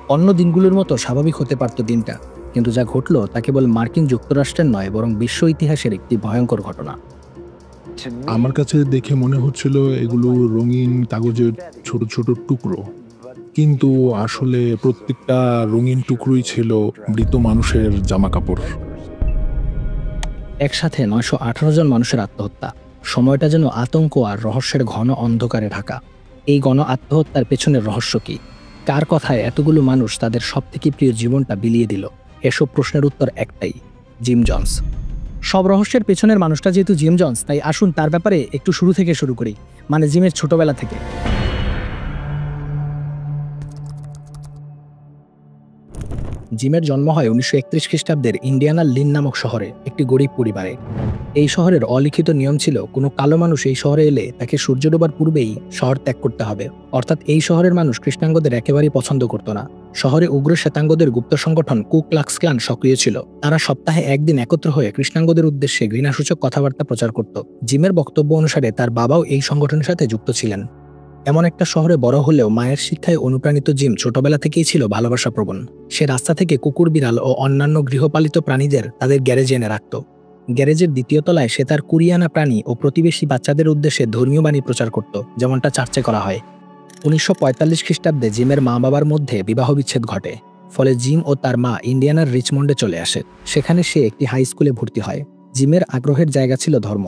অন্য দিনগুলোর মতো স্বাভাবিক হতে পারত দিনটা, কিন্তু যা ঘটল তা কেবল মার্কিন যুক্তরাষ্ট্রের নয়, বরং বিশ্ব ইতিহাসের একটি ভয়ঙ্কর ঘটনা। আমার কাছে দেখে মনে হচ্ছিল এগুলো রঙিন কাগজের ছোট ছোট টুকরো, কিন্তু আসলে প্রত্যেকটা রঙিন টুকরোই ছিল মৃত মানুষের জামাকাপড়। একসাথে ৯১৮ জন মানুষের আত্মহত্যা। সময়টা যেন আতঙ্ক আর রহস্যের ঘন অন্ধকারে ঢাকা। এই গণ আত্মহত্যার পেছনের রহস্য কি? কার কথায় এতগুলো মানুষ তাদের সবথেকে প্রিয় জীবনটা বিলিয়ে দিল? এসব প্রশ্নের উত্তর একটাই: জিম জনস। সব রহস্যের পেছনের মানুষটা যেহেতু জিম জনস, তাই আসুন তার ব্যাপারে একটু শুরু থেকে শুরু করি, মানে জিমের ছোটবেলা থেকে। জিমের জন্ম হয় ১৯৩১ খ্রিস্টাব্দের ইন্ডিয়ানার লিন নামক শহরে একটি গরিব পরিবারে। এই শহরের অলিখিত নিয়ম ছিল, কোনো কালো মানুষ এই শহরে এলে তাকে সূর্য ডোবার পূর্বেই শহর ত্যাগ করতে হবে। অর্থাৎ এই শহরের মানুষ কৃষ্ণাঙ্গদের একেবারেই পছন্দ করত না। শহরে উগ্র শ্বেতাঙ্গদের গুপ্ত সংগঠন কু ক্লাক্স ক্লান সক্রিয় ছিল। তারা সপ্তাহে একদিন একত্র হয়ে কৃষ্ণাঙ্গদের উদ্দেশ্যে ঘৃণাসূচক কথাবার্তা প্রচার করত। জিমের বক্তব্য অনুসারে তার বাবাও এই সংগঠনের সাথে যুক্ত ছিলেন। এমন একটা শহরে বড় হলেও মায়ের শিক্ষায় অনুপ্রাণিত জিম ছোটবেলা থেকেই ছিল ভালোবাসা প্রবণ। সে রাস্তা থেকে কুকুর, বিড়াল ও অন্যান্য গৃহপালিত প্রাণীদের তাদের গ্যারেজে এনে রাখত। গ্যারেজের দ্বিতীয় তলায় সে তার কুরিয়ানা প্রাণী ও প্রতিবেশী বাচ্চাদের উদ্দেশ্যে ধর্মীয় বাণী প্রচার করত, যেমনটা চার্চে করা হয়। ১৯৪৫ খ্রিস্টাব্দে জিমের মা বাবার মধ্যে বিবাহ বিচ্ছেদ ঘটে। ফলে জিম ও তার মা ইন্ডিয়ানার রিচমন্ডে চলে আসে। সেখানে সে একটি হাই স্কুলে ভর্তি হয়। জিমের আগ্রহের জায়গা ছিল ধর্ম।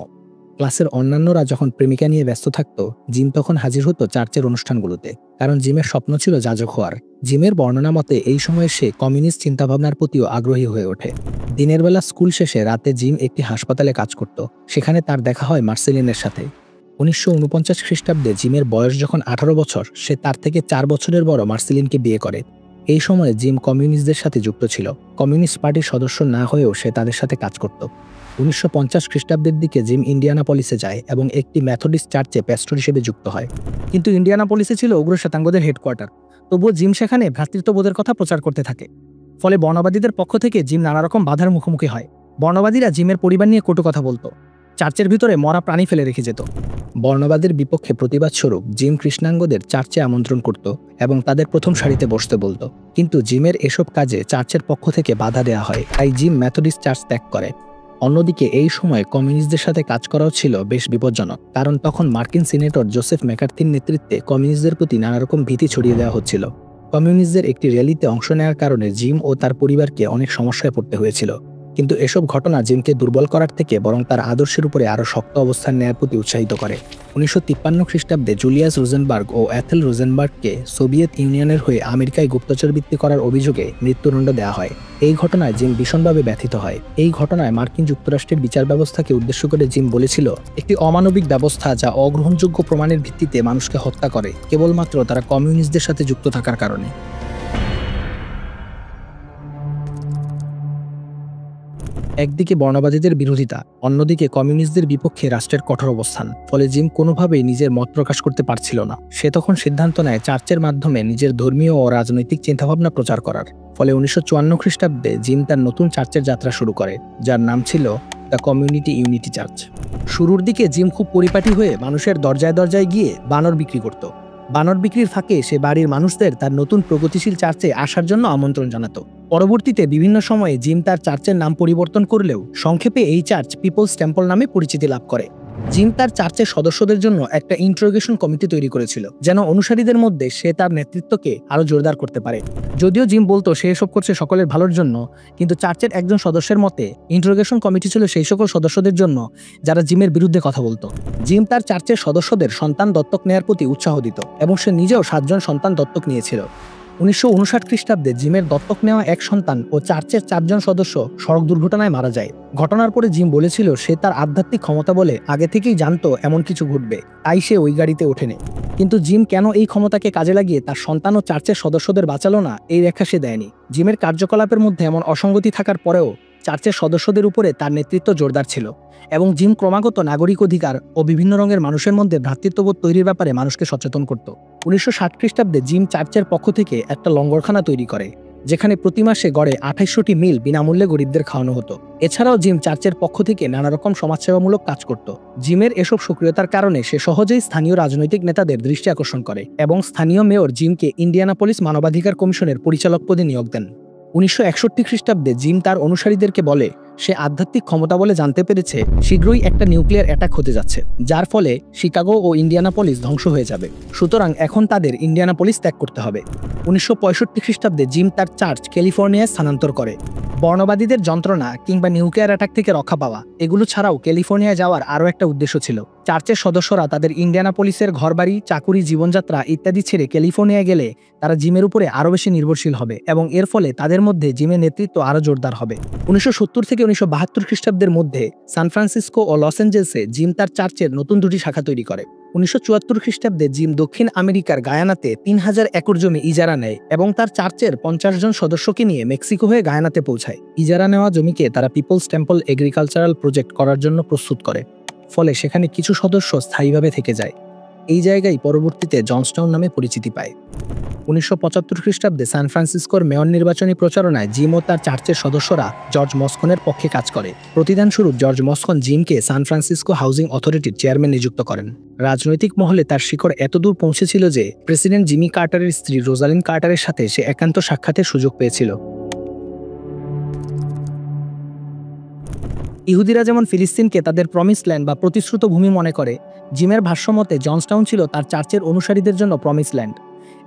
ক্লাসের অন্যান্যরা যখন প্রেমিকা নিয়ে ব্যস্ত থাকত, জিম তখন হাজির হতো চার্চের অনুষ্ঠানগুলোতে, কারণ জিমের স্বপ্ন ছিল যাজক হওয়ার। জিমের বর্ণনা মতে এই সময়ে সে কমিউনিস্ট চিন্তাভাবনার প্রতিও আগ্রহী হয়ে ওঠে। দিনের বেলা স্কুল শেষে রাতে জিম একটি হাসপাতালে কাজ করত। সেখানে তার দেখা হয় মার্সেলিনের সাথে। ১৯৪৯ খ্রিস্টাব্দে জিমের বয়স যখন ১৮ বছর, সে তার থেকে ৪ বছরের বড় মার্সেলিনকে বিয়ে করে। এই সময়ে জিম কমিউনিস্টদের সাথে যুক্ত ছিল। কমিউনিস্ট পার্টির সদস্য না হয়েও সে তাদের সাথে কাজ করত। ১৯৫০ খ্রিস্টাব্দের দিকে জিম ইন্ডিয়ানাপলিসে যায় এবং একটি মেথডিস্ট চার্চে প্যাস্টর হিসেবে যুক্ত হয়। কিন্তু ইন্ডিয়ানাপলিসে ছিল উগ্র শ্বেতাঙ্গদের হেডকোয়ার্টার। তবুও জিম সেখানে ভ্রাতৃত্ববোধের কথা প্রচার করতে থাকে। ফলে বর্ণবাদীদের পক্ষ থেকে জিম নানা রকম বাধার মুখোমুখি হয়। বর্ণবাদীরা জিমের পরিবার নিয়ে কটু কথা বলতো, চার্চের ভিতরে মরা প্রাণী ফেলে রেখে যেত। বর্ণবাদের বিপক্ষে প্রতিবাদ স্বরূপ জিম কৃষ্ণাঙ্গদের চার্চে আমন্ত্রণ করত এবং তাদের প্রথম সারিতে বসতে বলতো। কিন্তু জিমের এসব কাজে চার্চের পক্ষ থেকে বাধা দেওয়া হয়, তাই জিম মেথডিস্ট চার্চ ত্যাগ করে। অন্যদিকে এই সময় কমিউনিস্টদের সাথে কাজ করাও ছিল বেশ বিপজ্জনক, কারণ তখন মার্কিন সিনেটর জোসেফ ম্যাকার্থির নেতৃত্বে কমিউনিস্টদের প্রতি নানা রকম ভীতি ছড়িয়ে দেওয়া হচ্ছিল। কমিউনিস্টদের একটি র্যালিতে অংশ নেওয়ার কারণে জিম ও তার পরিবারকে অনেক সমস্যায় পড়তে হয়েছিল। কিন্তু এসব ঘটনা জিমকে দুর্বল করার থেকে বরং তার আদর্শের উপরে আরও শক্ত অবস্থান নেওয়ার প্রতি উৎসাহিত করে। ১৯৫৩ খ্রিস্টাব্দে জুলিয়াস রোজেনবার্গ ও অ্যাথেল রোজেনবার্গকে সোভিয়েত ইউনিয়নের হয়ে আমেরিকায় গুপ্তচরবৃত্তি করার অভিযোগে মৃত্যুদণ্ড দেওয়া হয়। এই ঘটনায় জিম ভীষণভাবে ব্যথিত হয়। এই ঘটনায় মার্কিন যুক্তরাষ্ট্রের বিচার ব্যবস্থাকে উদ্দেশ্য করে জিম বলেছিল, একটি অমানবিক ব্যবস্থা যা অগ্রহণযোগ্য প্রমাণের ভিত্তিতে মানুষকে হত্যা করে কেবলমাত্র তারা কমিউনিস্টদের সাথে যুক্ত থাকার কারণে। একদিকে বর্ণবাদীদের বিরোধিতা, অন্যদিকে কমিউনিস্টদের বিপক্ষে রাষ্ট্রের কঠোর অবস্থান। ফলে জিম কোনোভাবেই নিজের মত প্রকাশ করতে পারছিল না। সে তখন সিদ্ধান্ত নেয় চার্চের মাধ্যমে নিজের ধর্মীয় ও রাজনৈতিক চিন্তাভাবনা প্রচার করার। ফলে ১৯৫৪ খ্রিস্টাব্দে জিম তার নতুন চার্চের যাত্রা শুরু করে, যার নাম ছিল দ্য কমিউনিটি ইউনিটি চার্চ। শুরুর দিকে জিম খুব পরিপাটি হয়ে মানুষের দরজায় দরজায় গিয়ে বানর বিক্রি করত। বানর বিক্রির ফাঁকে সে বাড়ির মানুষদের তার নতুন প্রগতিশীল চার্চে আসার জন্য আমন্ত্রণ জানাতো। পরবর্তীতে বিভিন্ন সময়ে জিম তার চার্চের নাম পরিবর্তন করলেও সংক্ষেপে এই চার্চ পিপলস টেম্পল নামে পরিচিতি লাভ করে। জিম তার চার্চের সদস্যদের জন্য একটা ইন্টারোগেশন কমিটি তৈরি করেছিল, যেন অনুসারীদের মধ্যে সে তার নেতৃত্বকে আরও জোরদার করতে পারে। যদিও জিম বলতো সে এসব করছে সকলের ভালোর জন্য, কিন্তু চার্চের একজন সদস্যের মতে ইন্টারোগেশন কমিটি ছিল সেই সকল সদস্যদের জন্য যারা জিমের বিরুদ্ধে কথা বলতো। জিম তার চার্চের সদস্যদের সন্তান দত্তক নেয়ার প্রতি উৎসাহ দিত এবং সে নিজেও 7 জন সন্তান দত্তক নিয়েছিল। ১৯৫৯ খ্রিস্টাব্দে জিমের দত্তক নেওয়া এক সন্তান ও চার্চের 4 জন সদস্য সড়ক দুর্ঘটনায় মারা যায়। ঘটনার পরে জিম বলেছিল সে তার আধ্যাত্মিক ক্ষমতা বলে আগে থেকেই জানতো এমন কিছু ঘটবে, তাই সে ওই গাড়িতে ওঠেনি। কিন্তু জিম কেন এই ক্ষমতাকে কাজে লাগিয়ে তার সন্তান ও চার্চের সদস্যদের বাঁচালো না, এই ব্যাখ্যা সে দেয়নি। জিমের কার্যকলাপের মধ্যে এমন অসঙ্গতি থাকার পরেও চার্চের সদস্যদের উপরে তার নেতৃত্ব জোরদার ছিল এবং জিম ক্রমাগত নাগরিক অধিকার ও বিভিন্ন রঙের মানুষের মধ্যে ভ্রাতৃত্ববোধ তৈরির ব্যাপারে মানুষকে সচেতন করত। ১৯৬০ খ্রিস্টাব্দে জিম চার্চের পক্ষ থেকে একটা লঙ্গরখানা তৈরি করে। যেখানে প্রতি মাসে গড়ে 2800টি মিল বিনামূল্যে গরিবদের খাওয়ানো হতো। এছাড়াও জিম চার্চের পক্ষ থেকে নানা রকম সমাজসেবামূলক কাজ করত। জিমের এসব সক্রিয়তার কারণে সে সহজেই স্থানীয় রাজনৈতিক নেতাদের দৃষ্টি আকর্ষণ করে এবং স্থানীয় মেয়র জিমকে ইন্ডিয়ানাপলিস মানবাধিকার কমিশনের পরিচালক পদে নিয়োগ দেন। 1961 খ্রিস্টাব্দে জিম তার অনুসারীদেরকে বলে সে আধ্যাত্মিক ক্ষমতা বলে জানতে পেরেছে শীঘ্রই একটা নিউক্লিয়ার অ্যাটাক হতে যাচ্ছে, যার ফলে শিকাগো ও ইন্ডিয়ানাপলিস ধ্বংস হয়ে যাবে। সুতরাং এখন তাদের ইন্ডিয়ানাপলিস ত্যাগ করতে হবে। 1965 খ্রিস্টাব্দে জিম তার চার্চ ক্যালিফোর্নিয়ায় স্থানান্তর করে। বর্ণবাদীদের যন্ত্রণা কিংবা নিউক্লিয়ার অ্যাটাক থেকে রক্ষা পাওয়া এগুলো ছাড়াও ক্যালিফোর্নিয়ায় যাওয়ার আরও একটা উদ্দেশ্য ছিল। চার্চের সদস্যরা তাদের ইন্ডিয়ানাপলিসের ঘরবাড়ি, চাকুরি, জীবনযাত্রা ইত্যাদি ছেড়ে ক্যালিফোর্নিয়ায় গেলে তারা জিমের উপরে আরও বেশি নির্ভরশীল হবে এবং এর ফলে তাদের মধ্যে জিমের নেতৃত্ব আরও জোরদার হবে। 1970 থেকে 1972 খ্রিস্টাব্দের মধ্যে সান ফ্রান্সিসকো ও লস অ্যাঞ্জেলেসে জিম তার চার্চের নতুন দুটি শাখা তৈরি করে। 1974 খ্রিস্টাব্দে জিম দক্ষিণ আমেরিকার গায়ানাতে 3000 একর জমি ইজারা নেয় এবং তার চার্চের 50 জন সদস্যকে নিয়ে মেক্সিকো হয়ে গায়ানাতে পৌঁছায়। ইজারা নেওয়া জমিকে তারা পিপলস টেম্পল এগ্রিকালচারাল প্রজেক্ট করার জন্য প্রস্তুত করে, ফলে সেখানে কিছু সদস্য স্থায়ীভাবে থেকে যায়। এই জায়গায় পরবর্তীতে জনসটাউন নামে পরিচিতি পায়। 1975 খ্রিস্টাব্দে সান ফ্রান্সিসকোর মেয়র নির্বাচনী প্রচারণায় জিম ও তার চার্চের সদস্যরা জর্জ মসকনের পক্ষে কাজ করে। প্রতিদানস্বরূপ জর্জ মসকন জিমকে সান ফ্রান্সিসকো হাউজিং অথরিটির চেয়ারম্যান নিযুক্ত করেন। রাজনৈতিক মহলে তার শিকড় এতদূর পৌঁছেছিল যে প্রেসিডেন্ট জিমি কার্টারের স্ত্রী রোজালিন কার্টারের সাথে সে একান্ত সাক্ষাতের সুযোগ পেয়েছিল। ইহুদিরা যেমন ফিলিস্তিনকে তাদের প্রমিস ল্যান্ড বা প্রতিশ্রুত ভূমি মনে করে, জিমের ভাষ্যমতে জনসটাউন ছিল তার চার্চের অনুসারীদের জন্য প্রমিস ল্যান্ড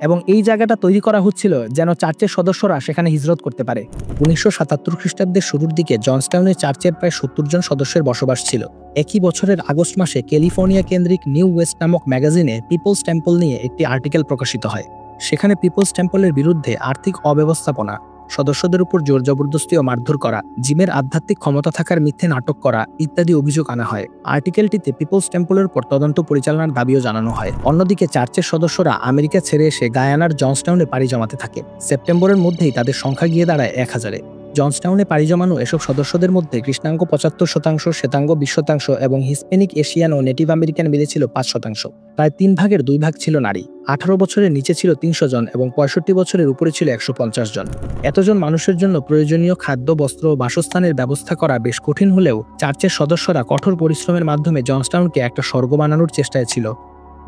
এবং এই জায়গাটা তৈরি করা হচ্ছিল যেন চার্চের সদস্যরা সেখানে হিজরত করতে পারে। 1977 খ্রিস্টাব্দের শুরুর দিকে জনসটাউনে চার্চের প্রায় 70 জন সদস্যের বসবাস ছিল। একই বছরের আগস্ট মাসে ক্যালিফোর্নিয়া কেন্দ্রিক নিউ ওয়েস্ট নামক ম্যাগাজিনে পিপলস টেম্পল নিয়ে একটি আর্টিকেল প্রকাশিত হয়। সেখানে পিপলস টেম্পলের বিরুদ্ধে আর্থিক অব্যবস্থাপনা, সদস্যদের উপর জোর জবরদস্তি ও মারধর করা, জিমের আধ্যাত্মিক ক্ষমতা থাকার মিথ্যে নাটক করা ইত্যাদি অভিযোগ আনা হয়। আর্টিকেলটিতে পিপলস টেম্পলের উপর তদন্ত পরিচালনার দাবিও জানানো হয়। অন্যদিকে চার্চের সদস্যরা আমেরিকা ছেড়ে এসে গায়ানার জনসটাউনে পাড়ি জমাতে থাকে। সেপ্টেম্বরের মধ্যেই তাদের সংখ্যা গিয়ে দাঁড়ায় 1000-এ। জনসটাউনে পাড়ি জমানো এসব সদস্যদের মধ্যে কৃষ্ণাঙ্গ 75%, শ্বেতাঙ্গ 20% এবং হিস্প্যানিক, এশিয়ান ও নেটিভ আমেরিকান মিলে ছিল 5%। প্রায় 3 ভাগের 2 ভাগ ছিল নারী। 18 বছরের নিচে ছিল 300 জন এবং 65 বছরের উপরে ছিল 150 জন। এতজন মানুষের জন্য প্রয়োজনীয় খাদ্য, বস্ত্র ও বাসস্থানের ব্যবস্থা করা বেশ কঠিন হলেও চার্চের সদস্যরা কঠোর পরিশ্রমের মাধ্যমে জনসটাউনকে একটা স্বর্গ বানানোর চেষ্টায় ছিল,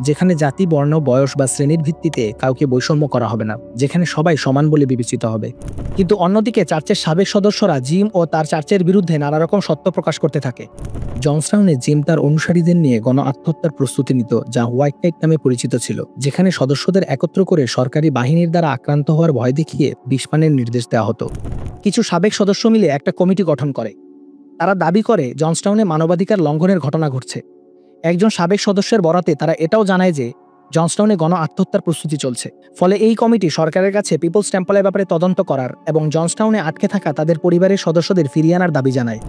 যেখানে জাতি, বর্ণ, বয়স বা শ্রেণীর ভিত্তিতে কাউকে বৈষম্য করা হবে না, যেখানে সবাই সমান বলে বিবেচিত হবে। কিন্তু অন্যদিকে চার্চের সাবেক সদস্যরা জিম ও তার চার্চের বিরুদ্ধে নানা রকম সত্য প্রকাশ করতে থাকে। জনসটাউনে জিম তার অনুসারীদের নিয়ে গণ আত্মহত্যার প্রস্তুতি নিত, যা হোয়াইট নাইট নামে পরিচিত ছিল, যেখানে সদস্যদের একত্র করে সরকারি বাহিনীর দ্বারা আক্রান্ত হওয়ার ভয় দেখিয়ে বিষপানের নির্দেশ দেওয়া হতো। কিছু সাবেক সদস্য মিলে একটা কমিটি গঠন করে। তারা দাবি করে জনসটাউনে মানবাধিকার লঙ্ঘনের ঘটনা ঘটছে। একজন সাবেক সদস্যের বরাতে তারা এটাও জানায় যে জনসটাউনে গণ আত্মহত্যার প্রস্তুতি চলছে। ফলে এই কমিটি সরকারের কাছে পিপলস টেম্পলের ব্যাপারে তদন্ত করার এবং জনসটাউনে আটকে থাকা তাদের পরিবারের সদস্যদের ফিরিয়ে আনার দাবি জানায়।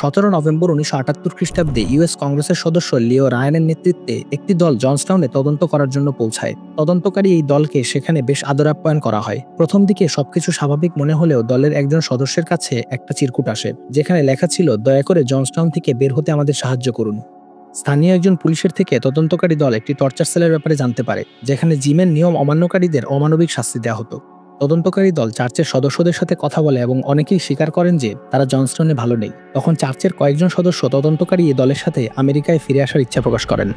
17 নভেম্বর 1978 খ্রিস্টাব্দে ইউএস কংগ্রেসের সদস্য লিও রায়ানের নেতৃত্বে একটি দল জনসটাউনে তদন্ত করার জন্য পৌঁছায়। তদন্তকারী এই দলকে সেখানে বেশ আদর আপ্যায়ন করা হয়। প্রথম দিকে সবকিছু স্বাভাবিক মনে হলেও দলের একজন সদস্যের কাছে একটা চিরকুট আসে, যেখানে লেখা ছিল, দয়া করে জনসটাউন থেকে বের হতে আমাদের সাহায্য করুন। স্থানীয় একজন পুলিশের থেকে তদন্তকারী দল একটি টর্চার সেলের ব্যাপারে জানতে পারে, যেখানে জিমের নিয়ম অমান্যকারীদের অমানবিক শাস্তি দেওয়া হতো। তদন্তকারী দল চার্চের সদস্যদের সাথে কথা বলে এবং অনেকেই স্বীকার করেন যে তারা জনসটাউনে ভালো নেই। তখন চার্চের কয়েকজন সদস্য তদন্তকারী এই দলের সাথে আমেরিকায় ফিরে আসার ইচ্ছা প্রকাশ করেন।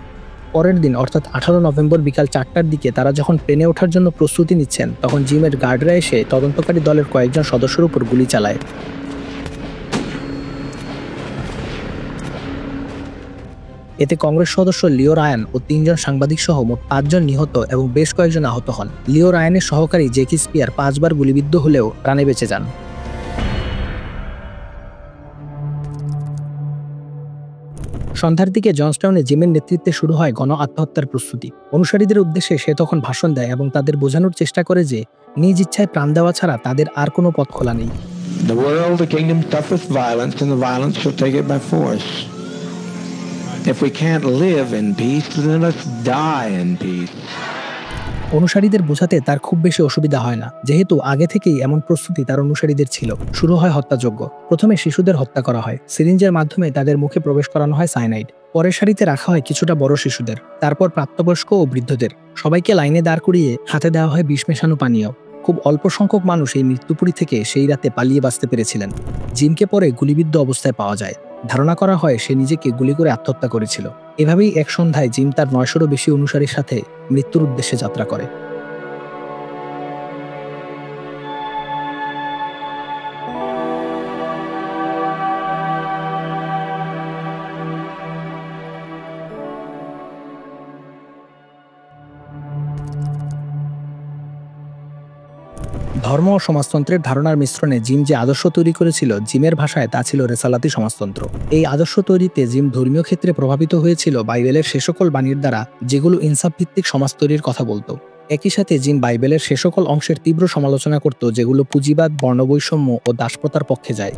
পরের দিন অর্থাৎ 18 নভেম্বর বিকাল 4টার দিকে তারা যখন প্লেনে ওঠার জন্য প্রস্তুতি নিচ্ছেন, তখন জিমের গার্ডরা এসে তদন্তকারী দলের কয়েকজন সদস্যের উপর গুলি চালায়। এতে কংগ্রেস সদস্য লিও রায়ান ও 3 জন সাংবাদিক সহ মোট 5 জন নিহত এবং বেশ কয়েকজন আহত হন। লিও রায়ানের সহকারী জ্যাকি স্পিয়ার 5 বার গুলিবিদ্ধ হলেও প্রাণে বেঁচে যান। সন্ধ্যার দিকে জনসটাউনে জিমের নেতৃত্বে শুরু হয় গণ আত্মহত্যার প্রস্তুতি। অনুসারীদের উদ্দেশ্যে সে তখন ভাষণ দেয় এবং তাদের বোঝানোর চেষ্টা করে যে নিজ ইচ্ছায় প্রাণ দেওয়া ছাড়া তাদের আর কোনো পথ খোলা নেই। The world, the kingdom suffereth violence, and the violence shall take it by force. If we can't live in peace, then let's die in peace. অনুসারীদের বোঝাতে তার খুব বেশি অসুবিধা হয় না, যেহেতু আগে থেকেই এমন প্রস্তুতি তার অনুসারীদের ছিল। শুরু হয় হত্যাযজ্ঞ। প্রথমে শিশুদের হত্যা করা হয়, সিরিঞ্জের মাধ্যমে তাদের মুখে প্রবেশ করানো হয় সায়ানাইড। পরের সারিতে রাখা হয় কিছুটা বড় শিশুদের, তারপর প্রাপ্তবয়স্ক ও বৃদ্ধদের। সবাইকে লাইনে দাঁড় করিয়ে হাতে দেওয়া হয় বিষ মেশানো পানীয়। খুব অল্প সংখ্যক মানুষ এই মৃত্যুপুরী থেকে সেই রাতে পালিয়ে বাঁচতে পেরেছিলেন। জিমকে পরে গুলিবিদ্ধ অবস্থায় পাওয়া যায়। ধারণা করা হয় সে নিজেকে গুলি করে আত্মহত্যা করেছিল। এভাবেই এক সন্ধ্যায় জিম তার 900-রও বেশি অনুসারীর সাথে মৃত্যুর উদ্দেশ্যে যাত্রা করে। ধর্ম ও সমাজতন্ত্রের ধারণার মিশ্রণে জিম যে আদর্শ তৈরি করেছিল, জিমের ভাষায় তা ছিল রেসালাতি সমাজতন্ত্র। এই আদর্শ তৈরিতে জিম ধর্মীয় ক্ষেত্রে প্রভাবিত হয়েছিল বাইবেলের সে সকল বাণীর দ্বারা যেগুলো ইনসাফ ভিত্তিক সমাজ তৈরির কথা বলতো। একই সাথে জিম বাইবেলের সে সকল অংশের তীব্র সমালোচনা করত যেগুলো পুঁজিবাদ, বর্ণবৈষম্য ও দাসপ্রথার পক্ষে যায়।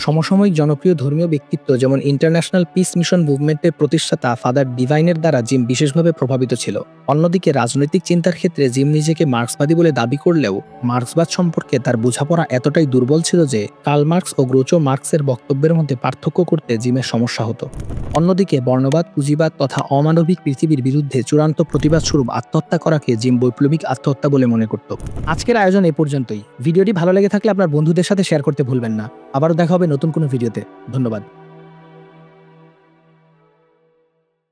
সমসাময়িক জনপ্রিয় ধর্মীয় ব্যক্তিত্ব যেমন ইন্টারন্যাশনাল পিস মিশন মুভমেন্টের প্রতিষ্ঠাতা ফাদার ডিভাইনের দ্বারা জিম বিশেষভাবে প্রভাবিত ছিল। অন্যদিকে রাজনৈতিক চিন্তার ক্ষেত্রে জিম নিজেকে মার্ক্সবাদী বলে দাবি করলেও মার্ক্সবাদ সম্পর্কে তার বোঝাপড়া এতটাই দুর্বল ছিল যে কার্ল মার্ক্স ও গ্রোচো মার্ক্সের বক্তব্যের মধ্যে পার্থক্য করতে জিমের সমস্যা হতো। অন্যদিকে বর্ণবাদ, পুঁজিবাদ তথা অমানবিক পৃথিবীর বিরুদ্ধে চূড়ান্ত প্রতিবাদ স্বরূপ আত্মহত্যা করাকে জিম বৈপ্লবিক আত্মহত্যা বলে মনে করত। আজকের আয়োজন এই পর্যন্তই। ভিডিওটি ভালো লেগে থাকলে আপনার বন্ধুদের সাথে শেয়ার করতে ভুলবেন না। আবারও দেখা হবে নতুন কোনো ভিডিওতে। ধন্যবাদ।